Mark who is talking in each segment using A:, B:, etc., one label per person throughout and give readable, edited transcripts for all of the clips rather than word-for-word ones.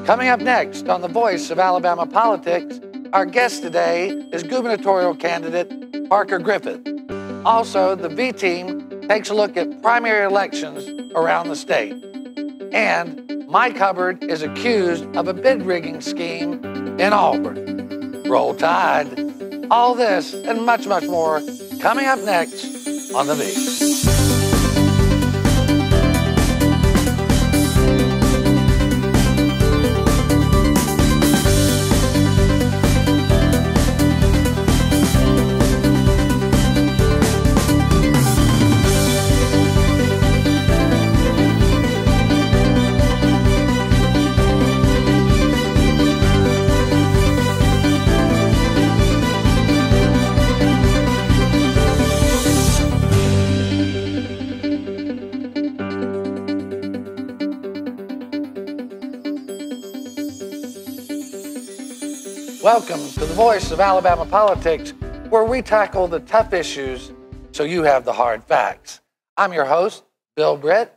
A: Coming up next on The Voice of Alabama Politics, our guest today is gubernatorial candidate Parker Griffith. Also, the V team takes a look at primary elections around the state. And Mike Hubbard is accused of a bid rigging scheme in Auburn. Roll Tide. All this and much, much more coming up next on The V. Welcome to The Voice of Alabama Politics, where we tackle the tough issues so you have the hard facts. I'm your host, Bill Britt.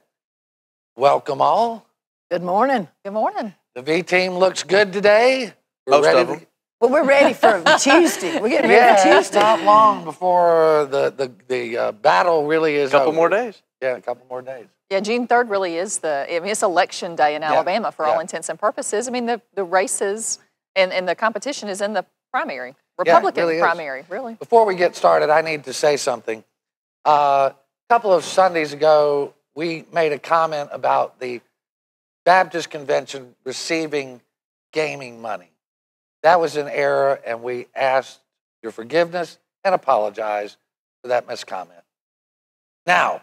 A: Welcome all.
B: Good morning.
C: Good morning.
A: The V team looks good today.
B: Well, we're ready for Tuesday. We're getting ready for Tuesday.
A: It's not long before the battle really is
D: over. A couple more days.
A: Yeah, a couple more days.
C: Yeah, June 3rd really is it's election day in Alabama for all intents and purposes. I mean, the races and the competition is in the primary, Republican primary, really.
A: Before we get started, I need to say something. A couple of Sundays ago, we made a comment about the Baptist Convention receiving gaming money. That was an error, and we asked your forgiveness and apologize for that miscomment. Now,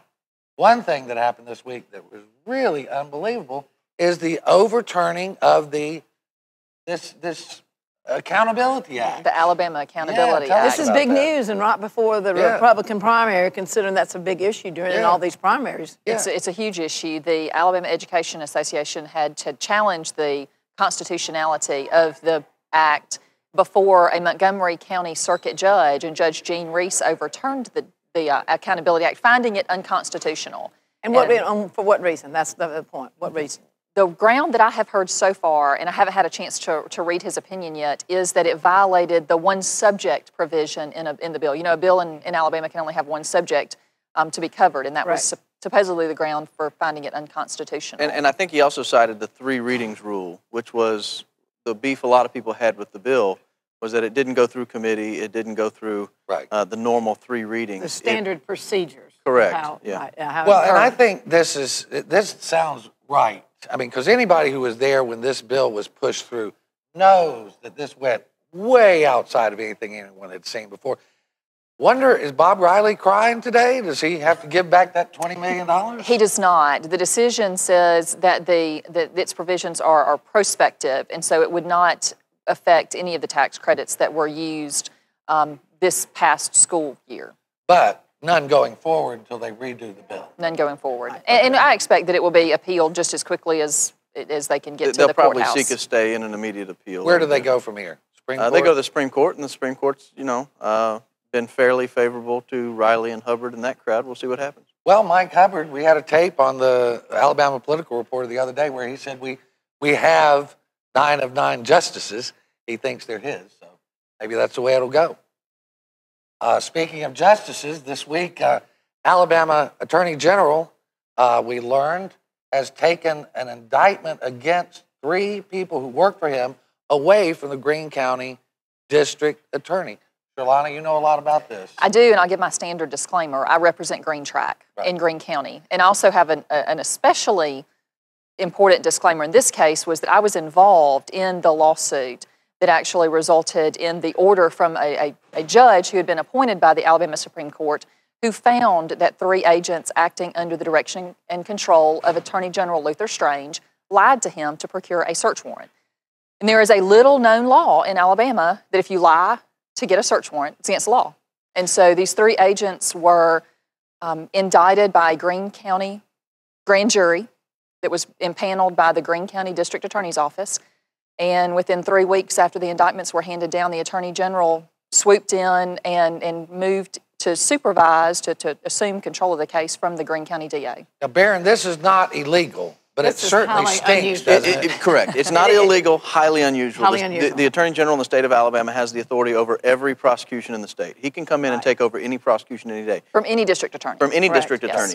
A: one thing that happened this week that was really unbelievable is the overturning of this Accountability Act.
C: The Alabama Accountability Act.
B: This is big news, and right before the Republican primary, considering that's a big issue during all these primaries.
C: It's a huge issue. The Alabama Education Association had to challenge the constitutionality of the act before a Montgomery County Circuit judge, and Judge Jean Reese overturned the Accountability Act, finding it unconstitutional.
B: And for what reason? That's the point. What reason?
C: The ground that I have heard so far, and I haven't had a chance to read his opinion yet, is that it violated the one subject provision in the bill. You know, a bill in Alabama can only have one subject to be covered, and that was supposedly the ground for finding it unconstitutional.
D: And I think he also cited the 3 readings rule, which was the beef a lot of people had with the bill, was that it didn't go through committee, it didn't go through the normal 3 readings.
B: The standard procedures.
D: Correct.
A: Well, and I think this sounds right. I mean, because anybody who was there when this bill was pushed through knows that this went way outside of anything anyone had seen before. Wonder, is Bob Riley crying today? Does he have to give back that $20 million?
C: He does not. The decision says that its provisions are prospective, and so it would not affect any of the tax credits that were used this past school year.
A: But none going forward until they redo the bill.
C: None going forward. And I expect that it will be appealed just as quickly as they can get to the courthouse.
D: They'll probably seek a stay and an immediate appeal.
A: Where do they go from here? Supreme Court?
D: They go to the Supreme Court, and the Supreme Court's, been fairly favorable to Riley and Hubbard and that crowd. We'll see what happens.
A: Well, Mike Hubbard, we had a tape on the Alabama Political Reporter the other day where he said we have 9 of 9 justices. He thinks they're his, so maybe that's the way it'll go. Speaking of justices, this week, Alabama Attorney General, we learned, has taken an indictment against 3 people who work for him away from the Greene County District Attorney. Charlanna, you know a lot about this.
C: I do, and I'll give my standard disclaimer. I represent Greene Track in Greene County, and I also have an especially important disclaimer in this case was that I was involved in the lawsuit that actually resulted in the order from a judge who had been appointed by the Alabama Supreme Court, who found that 3 agents acting under the direction and control of Attorney General Luther Strange lied to him to procure a search warrant. And there is a little-known law in Alabama that if you lie to get a search warrant, it's against the law. And so these 3 agents were indicted by a Greene County grand jury that was impaneled by the Greene County District Attorney's Office. And within 3 weeks after the indictments were handed down, the Attorney General swooped in and moved to supervise, to assume control of the case from the Greene County DA.
A: Now, Baron, this is not illegal, But it certainly stinks, doesn't it?
D: Correct. It's not illegal, highly unusual.
B: Highly unusual.
D: The Attorney General in the state of Alabama has the authority over every prosecution in the state. He can come in and take over any prosecution any day.
C: From any district attorney.
D: From any district attorney.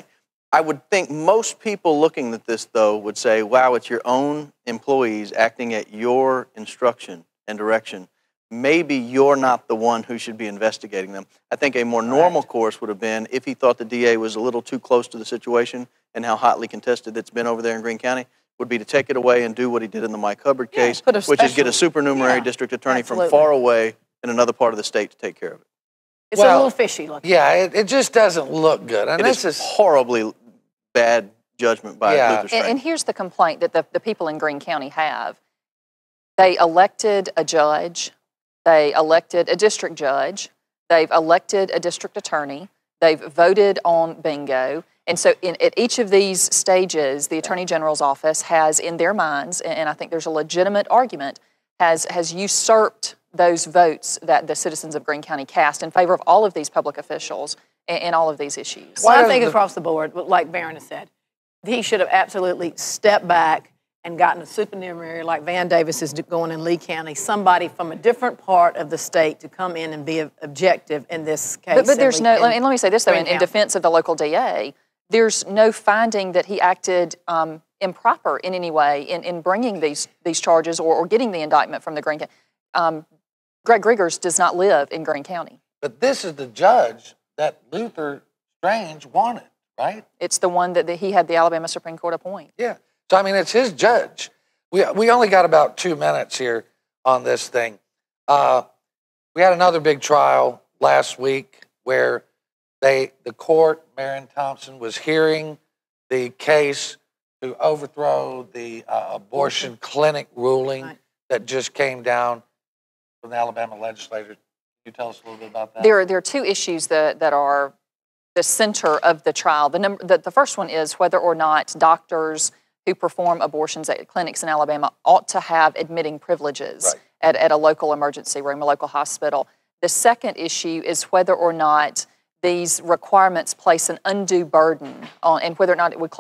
D: I would think most people looking at this, though, would say, wow, it's your own employees acting at your instruction and direction. Maybe you're not the one who should be investigating them. I think a more normal course would have been if he thought the DA was a little too close to the situation and how hotly contested it's been over there in Greene County, would be to take it away and do what he did in the Mike Hubbard case, which is get a supernumerary district attorney from far away in another part of the state to take care of it.
B: It's a little fishy looking.
A: Yeah, it just doesn't look good. And
D: this is horribly bad judgment by Luther Strange.
C: And here's the complaint that the people in Greene County have. They elected a judge. They elected a district judge. They've elected a district attorney. They've voted on bingo. And so at each of these stages, the Attorney General's office has in their minds, and I think there's a legitimate argument, has usurped those votes that the citizens of Greene County cast in favor of all of these public officials and all of these issues.
B: Well, I think across the board, like Barron has said, he should have absolutely stepped back and gotten a supernumerary like Van Davis is going in Lee County, somebody from a different part of the state to come in and be objective in this case.
C: But there's no, let me say this though, in defense of the local DA, there's no finding that he acted improper in any way in bringing these charges or getting the indictment from the Greene County. Greg Griggers does not live in Greene County.
A: But this is the judge that Luther Strange wanted, right?
C: It's the one that he had the Alabama Supreme Court appoint.
A: Yeah. So, I mean, it's his judge. We only got about 2 minutes here on this thing. We had another big trial last week where the court, Marion Thompson, was hearing the case to overthrow the abortion clinic ruling that just came down from the Alabama legislature. Can you tell us a little bit about that?
C: There are 2 issues that are the center of the trial. The first one is whether or not doctors who perform abortions at clinics in Alabama ought to have admitting privileges at a local emergency room, a local hospital. The second issue is whether or not these requirements place an undue burden on, and whether or not it would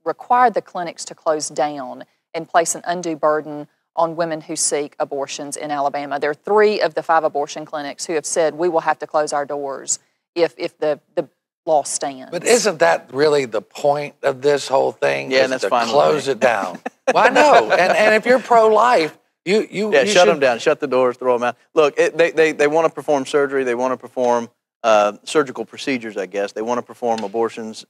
C: require the clinics to close down and place an undue burden on women who seek abortions in Alabama. There are 3 of the 5 abortion clinics who have said we will have to close our doors if the law stands.
A: But isn't that really the point of this whole thing?
D: Yeah, and that's fine.
A: Close it down. Well, I know. And if you're pro-life, you
D: shut them down, shut the doors, throw them out. Look, they want to perform surgery. They want to perform surgical procedures, I guess. They want to perform abortions,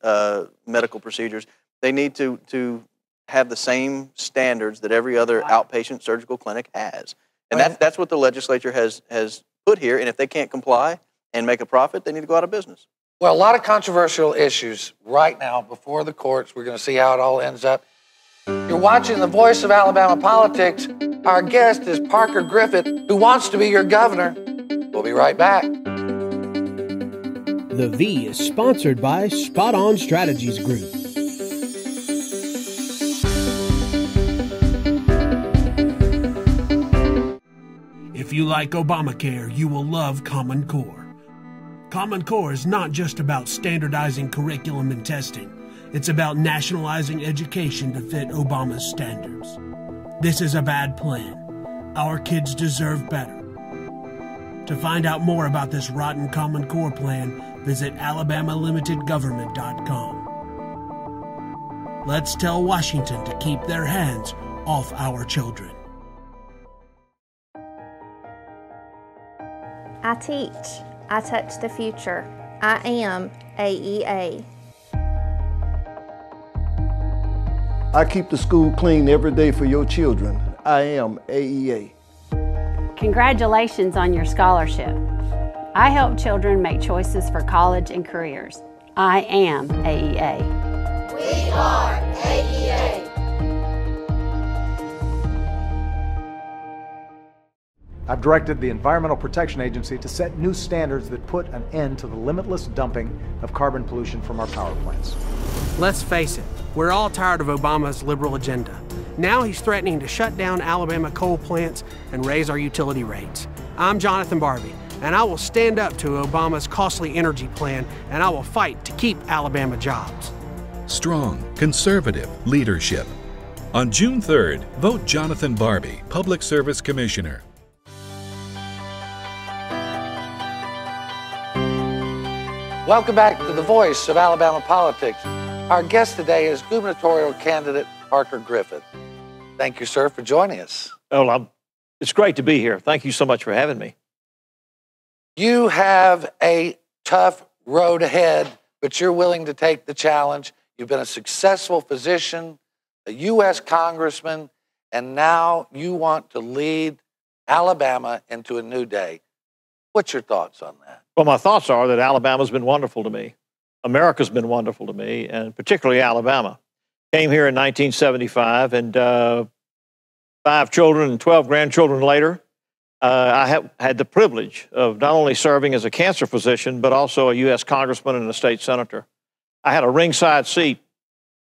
D: medical procedures. They need to have the same standards that every other outpatient surgical clinic has. And that's what the legislature has put here. And if they can't comply and make a profit, they need to go out of business.
A: Well, a lot of controversial issues right now before the courts. We're going to see how it all ends up. You're watching The Voice of Alabama Politics. Our guest is Parker Griffith, who wants to be your governor. We'll be right back.
E: The V is sponsored by Spot On Strategies Group. If you like Obamacare, you will love Common Core. Common Core is not just about standardizing curriculum and testing. It's about nationalizing education to fit Obama's standards. This is a bad plan. Our kids deserve better. To find out more about this rotten Common Core plan, visit alabamalimitedgovernment.com. Let's tell Washington to keep their hands off our children.
F: I teach. I touch the future. I am AEA.
G: I keep the school clean every day for your children. I am AEA.
H: Congratulations on your scholarship. I help children make choices for college and careers. I am AEA.
I: We are AEA.
J: I've directed the Environmental Protection Agency to set new standards that put an end to the limitless dumping of carbon pollution from our power plants.
E: Let's face it, we're all tired of Obama's liberal agenda. Now he's threatening to shut down Alabama coal plants and raise our utility rates. I'm Jonathan Barbee, and I will stand up to Obama's costly energy plan, and I will fight to keep Alabama jobs.
K: Strong, conservative leadership. On June 3rd, vote Jonathan Barbee, Public Service Commissioner.
A: Welcome back to the Voice of Alabama Politics. Our guest today is gubernatorial candidate Parker Griffith. Thank you, sir, for joining us.
L: Oh, it's great to be here. Thank you so much for having me.
A: You have a tough road ahead, but you're willing to take the challenge. You've been a successful physician, a U.S. congressman, and now you want to lead Alabama into a new day. What's your thoughts on that?
L: Well, my thoughts are that Alabama's been wonderful to me. America's been wonderful to me, and particularly Alabama. Came here in 1975, and 5 children and 12 grandchildren later, I have had the privilege of not only serving as a cancer physician, but also a U.S. congressman and a state senator. I had a ringside seat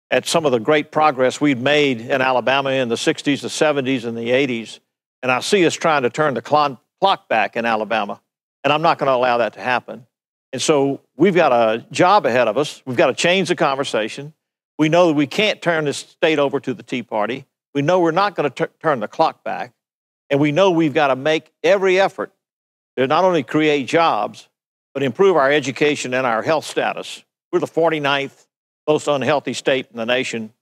L: at some of the great progress we'd made in Alabama in the 60s, the 70s, and the 80s, and I see us trying to turn the clock back in Alabama, and I'm not going to allow that to happen. And so we've got a job ahead of us. We've got to change the conversation. We know that we can't turn this state over to the Tea Party. We know we're not going to turn the clock back. And we know we've got to make every effort to not only create jobs, but improve our education and our health status. We're the 49th most unhealthy state in the nation.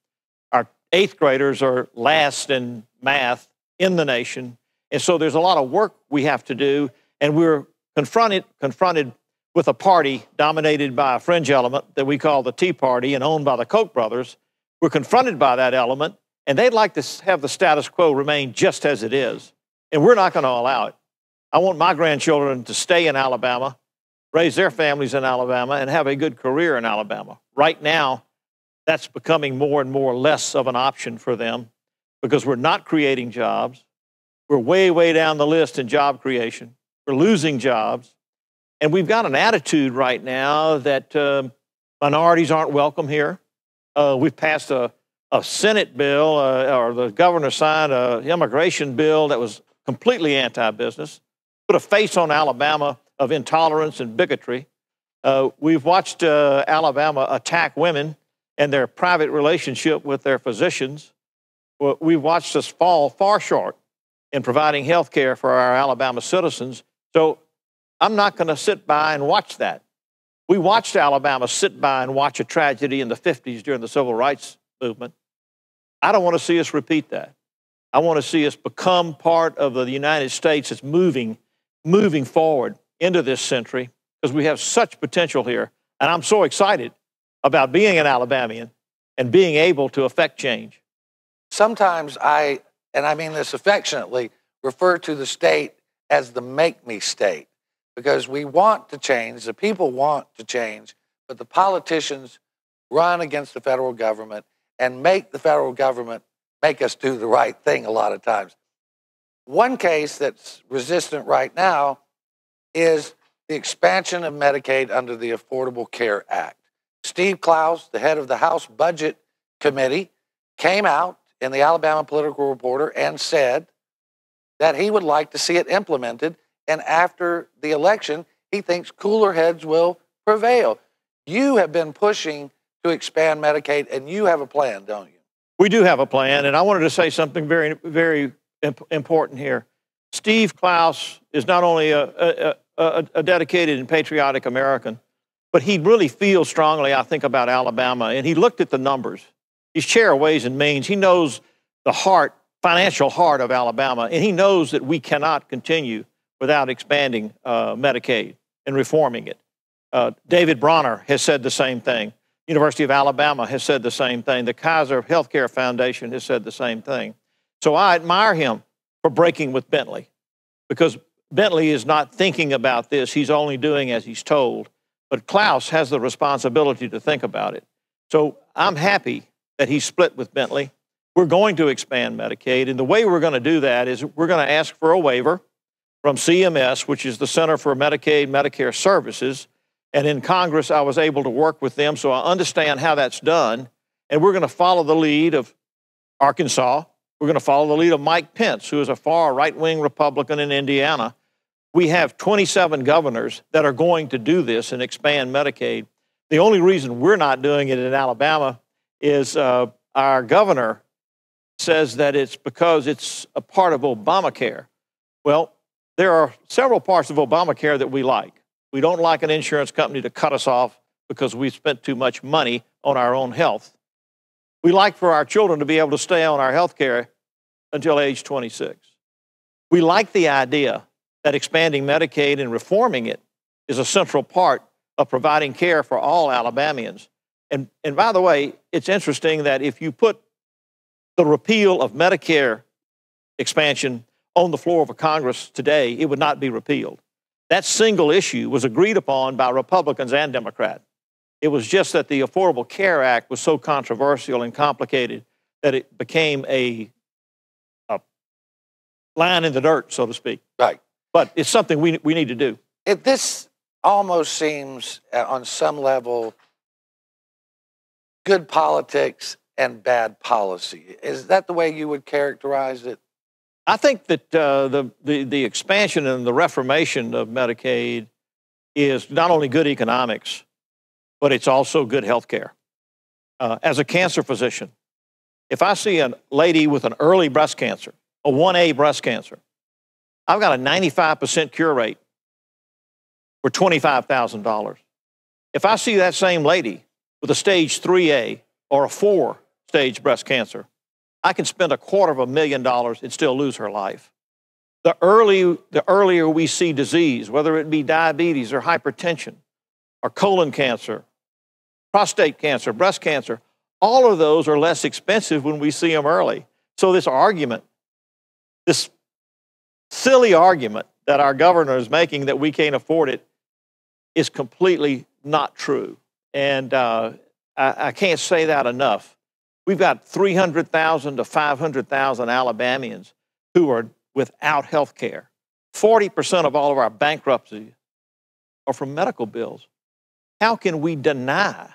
L: Our 8th graders are last in math in the nation. And so there's a lot of work we have to do. And we're confronted with a party dominated by a fringe element that we call the Tea Party and owned by the Koch brothers. We're confronted by that element, and they'd like to have the status quo remain just as it is. And we're not going to allow it. I want my grandchildren to stay in Alabama, raise their families in Alabama, and have a good career in Alabama. Right now, that's becoming more and more less of an option for them because we're not creating jobs. We're way, way down the list in job creation. We're losing jobs. And we've got an attitude right now that minorities aren't welcome here. We've passed a Senate bill, or the governor signed an immigration bill that was completely anti-business, put a face on Alabama of intolerance and bigotry. We've watched Alabama attack women and their private relationship with their physicians. We've watched us fall far short in providing health care for our Alabama citizens. So I'm not going to sit by and watch that. We watched Alabama sit by and watch a tragedy in the 50s during the Civil Rights Movement. I don't want to see us repeat that. I want to see us become part of the United States that's moving forward into this century because we have such potential here. And I'm so excited about being an Alabamian and being able to affect change.
A: Sometimes I, and I mean this affectionately, refer to the state as the make-me state. Because we want to change, the people want to change, but the politicians run against the federal government and make the federal government make us do the right thing a lot of times. One case that's resistant right now is the expansion of Medicaid under the Affordable Care Act. Steve Klaus, the head of the House Budget Committee, came out in the Alabama Political Reporter and said that he would like to see it implemented. And after the election, he thinks cooler heads will prevail. You have been pushing to expand Medicaid, and you have a plan, don't you?
L: We do have a plan, and I wanted to say something very, very important here. Steve Klaus is not only a dedicated and patriotic American, but he really feels strongly, I think, about Alabama, and he looked at the numbers. He's chair of Ways and Means. He knows the financial heart of Alabama, and he knows that we cannot continue without expanding Medicaid and reforming it. David Bronner has said the same thing. University of Alabama has said the same thing. The Kaiser Healthcare Foundation has said the same thing. So I admire him for breaking with Bentley because Bentley is not thinking about this. He's only doing as he's told. But Klaus has the responsibility to think about it. So I'm happy that he split with Bentley. We're going to expand Medicaid. And the way we're going to do that is we're going to ask for a waiver from CMS, which is the Center for Medicaid Medicare Services. And in Congress, I was able to work with them, so I understand how that's done. And we're going to follow the lead of Arkansas. We're going to follow the lead of Mike Pence, who is a far right-wing Republican in Indiana. We have 27 governors that are going to do this and expand Medicaid. The only reason we're not doing it in Alabama is our governor says that it's because it's a part of Obamacare. Well, there are several parts of Obamacare that we like. We don't like an insurance company to cut us off because we spent too much money on our own health. We like for our children to be able to stay on our health care until age 26. We like the idea that expanding Medicaid and reforming it is a central part of providing care for all Alabamians. And by the way, it's interesting that if you put the repeal of Medicare expansion on the floor of a Congress today, it would not be repealed. That single issue was agreed upon by Republicans and Democrats. It was just that the Affordable Care Act was so controversial and complicated that it became a line in the dirt, so to speak.
A: Right.
L: But it's something we need to do.
A: This almost seems, on some level, good politics and bad policy. Is that the way you would characterize it?
L: I think that the expansion and the reformation of Medicaid is not only good economics, but it's also good health care. As a cancer physician, if I see a lady with an early breast cancer, a 1A breast cancer, I've got a 95% cure rate for $25,000. If I see that same lady with a stage 3A or a 4-stage breast cancer, I can spend $250,000 and still lose her life. The earlier we see disease, whether it be diabetes or hypertension or colon cancer, prostate cancer, breast cancer, all of those are less expensive when we see them early. So this argument, this silly argument that our governor is making that we can't afford it is completely not true. And I can't say that enough. We've got 300,000 to 500,000 Alabamians who are without health care. 40% of all of our bankruptcies are from medical bills. How can we deny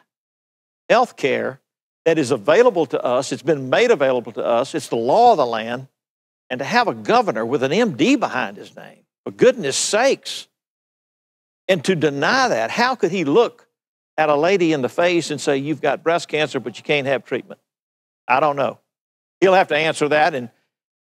L: health care that is available to us? It's been made available to us. It's the law of the land. And to have a governor with an MD behind his name, for goodness sakes, and to deny that, how could he look at a lady in the face and say, you've got breast cancer, but you can't have treatment? I don't know. He'll have to answer that, and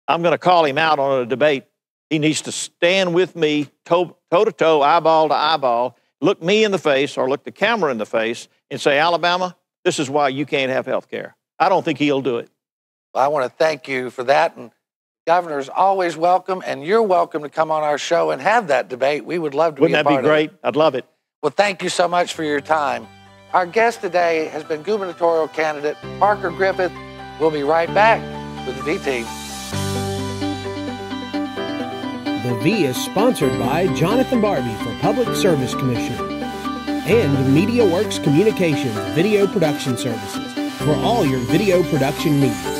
L: I'm going to call him out on a debate. He needs to stand with me, toe-to-toe, eyeball to eyeball, look me in the face or look the camera in the face and say, Alabama, this is why you can't have health care. I don't think he'll do it.
A: Well, I want to thank you for that. And Governor's always welcome, and you're welcome to come on our show and have that debate. We would love to be a part of it.
L: Wouldn't that be great? I'd love it.
A: Well, thank you so much for your time. Our guest today has been gubernatorial candidate Parker Griffith. We'll be right back with the V-Team.
E: The V is sponsored by Jonathan Barbee for Public Service Commissioner and Mediaworks Communication video production services for all your video production needs.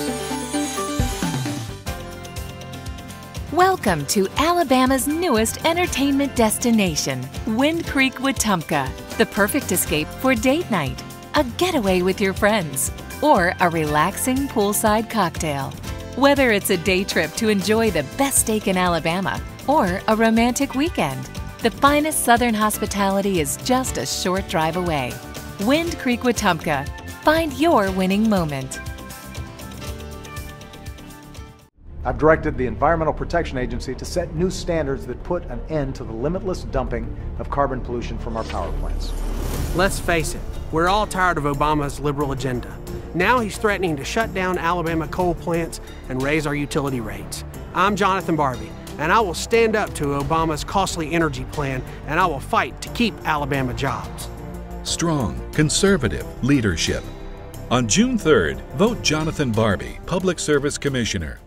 M: Welcome to Alabama's newest entertainment destination, Wind Creek, Wetumpka, the perfect escape for date night, a getaway with your friends, or a relaxing poolside cocktail. Whether it's a day trip to enjoy the best steak in Alabama or a romantic weekend, the finest Southern hospitality is just a short drive away. Wind Creek, Wetumpka. Find your winning moment.
J: I've directed the Environmental Protection Agency to set new standards that put an end to the limitless dumping of carbon pollution from our power plants.
E: Let's face it, we're all tired of Obama's liberal agenda. Now he's threatening to shut down Alabama coal plants and raise our utility rates. I'm Jonathan Barbee, and I will stand up to Obama's costly energy plan, and I will fight to keep Alabama jobs.
K: Strong, conservative leadership. On June 3rd, vote Jonathan Barbee, Public Service Commissioner.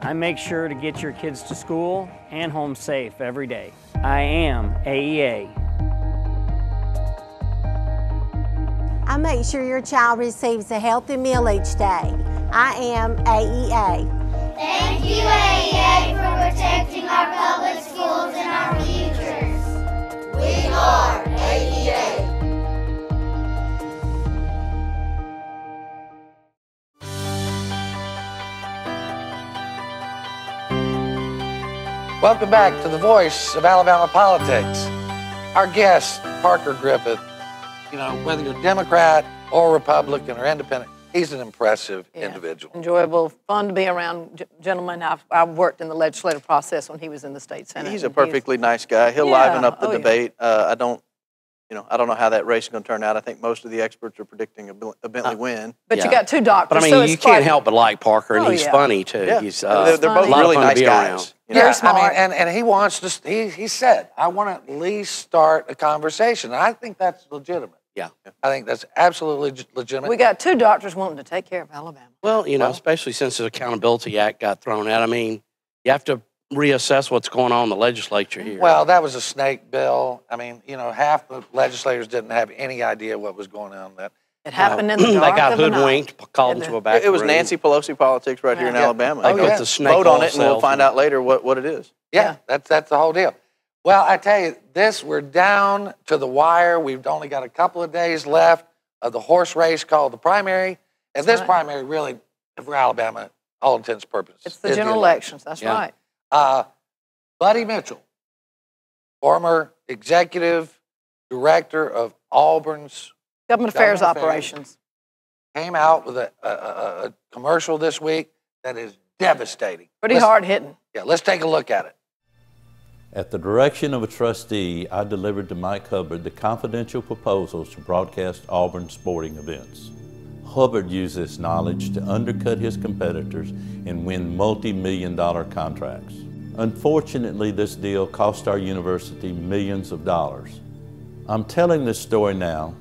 N: I make sure to get your kids to school and home safe every day. I am AEA.
O: I make sure your child receives a healthy meal each day. I am AEA.
I: Thank you, AEA, for protecting our public schools and our futures. We are AEA.
A: Welcome back to the voice of Alabama politics. Our guest, Parker Griffith, you know, whether you're Democrat or Republican or independent, he's an impressive individual.
B: Enjoyable, fun to be around, gentlemen. I've worked in the legislative process when he was in the state senate.
D: He's a perfectly nice guy. He'll liven up the debate. I don't know how that race is going to turn out. I think most of the experts are predicting a Bentley win.
B: But you got two doctors.
P: But I mean, you can't help but like Parker, and he's funny too.
D: Yeah.
P: He's
D: they're both really nice guys.
A: Very smart. I mean, and he wants to. He said, "I want to at least start a conversation." And I think that's legitimate.
P: Yeah,
A: I think that's absolutely legitimate.
B: We got two doctors wanting to take care of Alabama.
P: Well, you know, especially since the Accountability Act got thrown out. I mean, you have to reassess what's going on in the legislature here.
A: Well, that was a snake bill. I mean, you know, half the legislators didn't have any idea what was going on.
B: It happened in the dark
P: They got
B: of the
P: hoodwinked,
B: night.
P: called into a back
D: It was
P: room.
D: Nancy Pelosi politics right here in Alabama.
P: They go with the snake
D: Vote on it, and
P: salesman.
D: we'll find out later what it is.
A: Yeah, that's the whole deal. Well, I tell you, we're down to the wire. We've only got a couple of days left of the horse race called the primary. And this primary really, for Alabama, all intents and purposes.
B: It's the general elections, that's right.
A: Buddy Mitchell, former executive director of Auburn's
B: Government Affairs Operations,
A: came out with a commercial this week that is devastating.
B: Pretty hard hitting.
A: Yeah, let's take a look at it.
Q: At the direction of a trustee, I delivered to Mike Hubbard the confidential proposals to broadcast Auburn sporting events. Hubbard used this knowledge to undercut his competitors and win multi-million-dollar contracts. Unfortunately, this deal cost our university millions of dollars. I'm telling this story now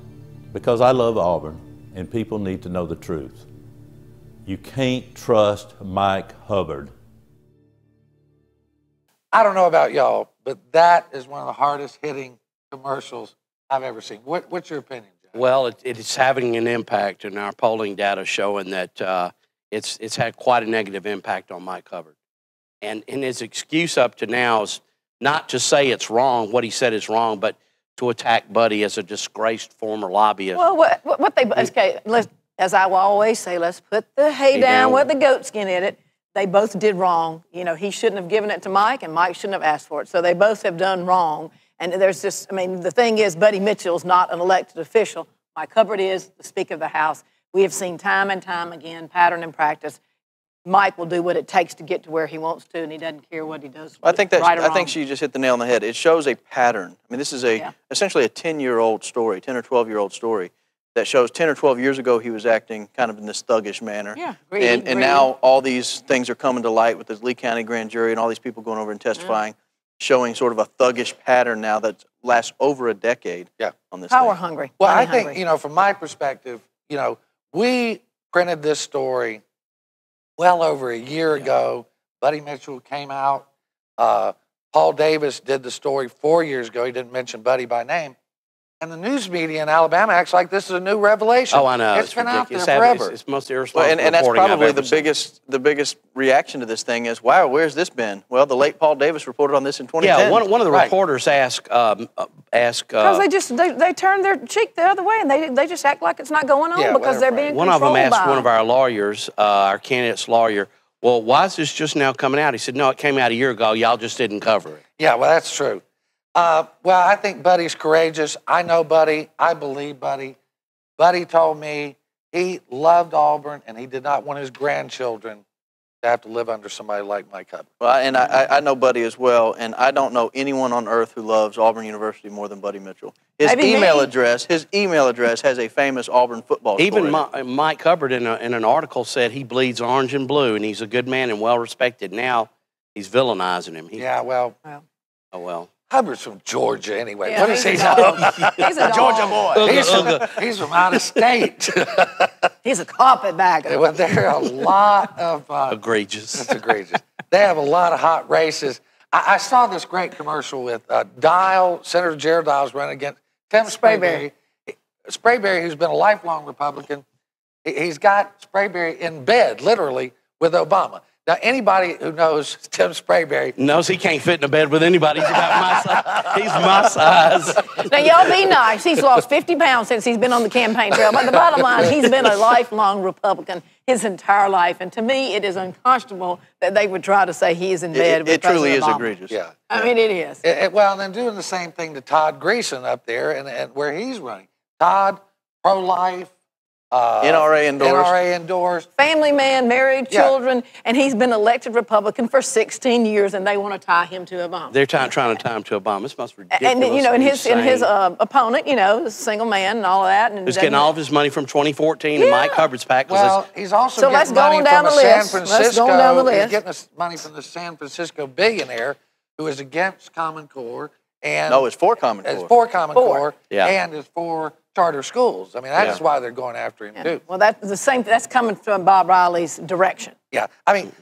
Q: because I love Auburn and people need to know the truth. You can't trust Mike Hubbard.
A: I don't know about y'all, but that is one of the hardest hitting commercials I've ever seen. What's your opinion, Jack?
P: Well, it's having an impact, and our polling data showing that it's had quite a negative impact on Mike Hubbard. And his excuse up to now is not to say it's wrong, what he said is wrong, but to attack Buddy as a disgraced former lobbyist.
B: Well, as I will always say, let's put the hay down with the goat skin in it. They both did wrong. You know, he shouldn't have given it to Mike, and Mike shouldn't have asked for it. So they both have done wrong. And there's just, I mean, the thing is, Buddy Mitchell's not an elected official. Mike Hubbard is the Speaker of the House. We have seen time and time again, pattern and practice. Mike will do what it takes to get to where he wants to, and he doesn't care what he does.
D: I think she just hit the nail on the head. It shows a pattern. I mean, this is essentially a 10-year-old story, 10 or 12-year-old story that shows 10 or 12 years ago he was acting kind of in this thuggish manner.
B: Yeah,
D: and now all these things are coming to light with this Lee County grand jury and all these people going over and testifying, showing sort of a thuggish pattern now that lasts over a decade on this
B: Power
D: thing.
B: hungry.
A: Well, I think, you know, from my perspective, you know, we printed this story well over a year ago. Buddy Mitchell came out. Paul Davis did the story 4 years ago. He didn't mention Buddy by name. And the news media in Alabama acts like this is a new revelation.
P: Oh, I know.
A: It's been out there forever.
P: It's most irresponsible
D: and that's
P: reporting
D: probably
P: I've ever seen.
D: the biggest reaction to this thing is, wow, where's this been? Well, the late Paul Davis reported on this in 2010.
P: Yeah, one of the reporters asked
B: because they turn their cheek the other way, and they just act like it's not going on because they're being
P: one
B: controlled
P: of them asked
B: by
P: one of our lawyers, our candidate's lawyer, well, why is this just now coming out? He said, no, it came out a year ago. Y'all just didn't cover it.
A: Yeah, well, that's true. Well, I think Buddy's courageous. I know Buddy. I believe Buddy. Buddy told me he loved Auburn, and he did not want his grandchildren to have to live under somebody like Mike Hubbard.
D: Well, and I know Buddy as well, and I don't know anyone on earth who loves Auburn University more than Buddy Mitchell. His email address has a famous Auburn football story.
P: Even Mike Hubbard in an article said he bleeds orange and blue, and he's a good man and well respected. Now he's villainizing him. Oh well.
A: Hubbard's from Georgia anyway.
B: Yeah,
A: What does he
B: he's
A: know?
B: He's a
A: Georgia boy. He's from out of state.
B: He's a carpetbagger.
A: Well, there are a lot of...
P: egregious.
A: That's egregious. They have a lot of hot races. I saw this great commercial with Senator Gerald Dial's running against Tim Sprayberry. Sprayberry, who's been a lifelong Republican, he's got Sprayberry in bed, literally, with Obama. Now, anybody who knows Tim Sprayberry
P: knows he can't fit in a bed with anybody. He's about my size. He's my size.
B: Now, y'all be nice. He's lost 50 pounds since he's been on the campaign trail. But the bottom line, he's been a lifelong Republican his entire life. And to me, it is unconscionable that they would try to say he is in bed with President
D: It truly is
B: Obama.
D: egregious.
A: Yeah.
B: I mean, it is.
A: Well, and then doing the same thing to Todd Greason up there and where he's running. Todd, pro-life.
D: NRA endorsed.
A: NRA endorsed.
B: Family man, married, children, and he's been elected Republican for 16 years, and they want to tie him to Obama.
P: They're trying to tie him to Obama. This must be ridiculous.
B: And you know, and his opponent, you know, the single man and all of that, and
P: who's getting all of his money from 2014 and Mike Hubbard's PAC.
A: Well, he's also
B: so
A: getting money from a San Francisco.
B: Let's go down the list.
A: He's getting money from the San Francisco billionaire who is against Common Core. And
D: no, it's for Common Core.
A: It's for Common Core,
P: yeah.
A: And it's for charter schools. I mean, that's why they're going after him too.
B: Well, that's the same. That's coming from Bob Riley's direction.
A: Yeah, I mean,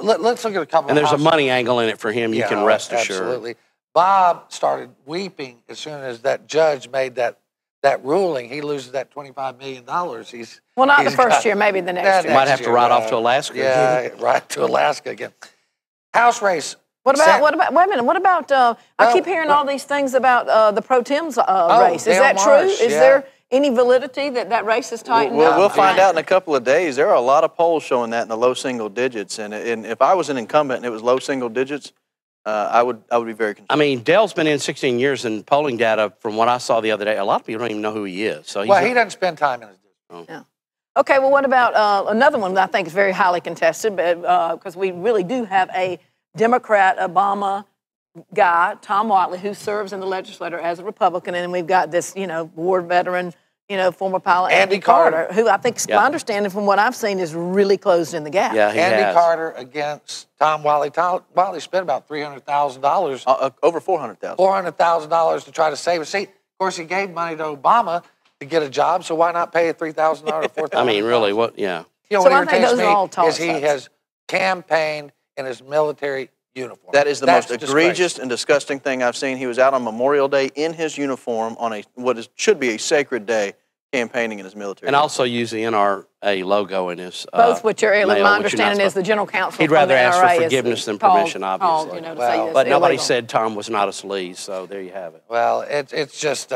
A: let's look at a couple.
P: And there's a money angle in it for him. You can rest assured.
A: Absolutely. Bob started weeping as soon as that judge made that ruling. He loses that $25 million.
B: Well, not the first year, maybe the next year.
P: Might have to ride off to Alaska.
A: Yeah, ride to Alaska again. House race.
B: What about, wait a minute, what about, I keep hearing all these things about the pro Tem's race. Is that true? Is there any validity that race is tightened up?
D: We'll find out in a couple of days. There are a lot of polls showing that in the low single digits. And if I was an incumbent and it was low single digits, I would be very concerned.
P: I mean, Dale's been in 16 years, and polling data, from what I saw the other day, a lot of people don't even know who he is. So
A: he doesn't spend time in his district.
B: Yeah. Okay, well, what about another one that I think is very highly contested, because we really do have a Democrat Obama guy, Tom Whatley, who serves in the legislature as a Republican, and we've got this, war veteran, former pilot, Andy Carter, who I think, my understanding from what I've seen, is really closed in the gap.
P: Yeah,
A: Andy Carter against Tom Whatley. Tom Whatley spent about $300,000.
D: Over $400,000.
A: $400,000 to try to save a seat. Of course, he gave money to Obama to get a job, so why not pay a $3,000 or $4,000?
P: I mean, really, what? Yeah.
A: What irritates me is he has campaigned in his military uniform.
D: That is the most egregious and disgusting thing I've seen. He was out on Memorial Day in his uniform on should be a sacred day, campaigning in his military.
P: And also use the NRA logo in his
B: both, which are my understanding is the general counsel.
P: He'd rather ask for forgiveness than permission, obviously.
B: But
P: nobody said Tom was not a sleaze, so there you have it.
A: Well, it's just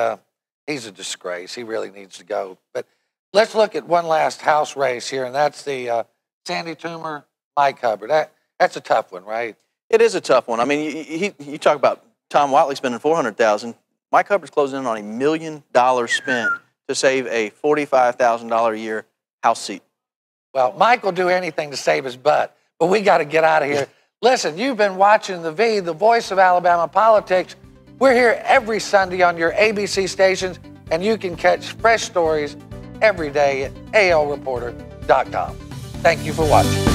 A: he's a disgrace. He really needs to go. But let's look at one last House race here, and that's the Sandy Toomer, Mike Hubbard. That's a tough one, right?
D: It is a tough one. I mean, you talk about Tom Whatley spending $400,000. Mike Hubbard's closing in on $1 million spent to save a $45,000 a year House seat.
A: Well, Mike will do anything to save his butt, but we got to get out of here. Listen, you've been watching The V, the voice of Alabama politics. We're here every Sunday on your ABC stations, and you can catch fresh stories every day at alreporter.com. Thank you for watching.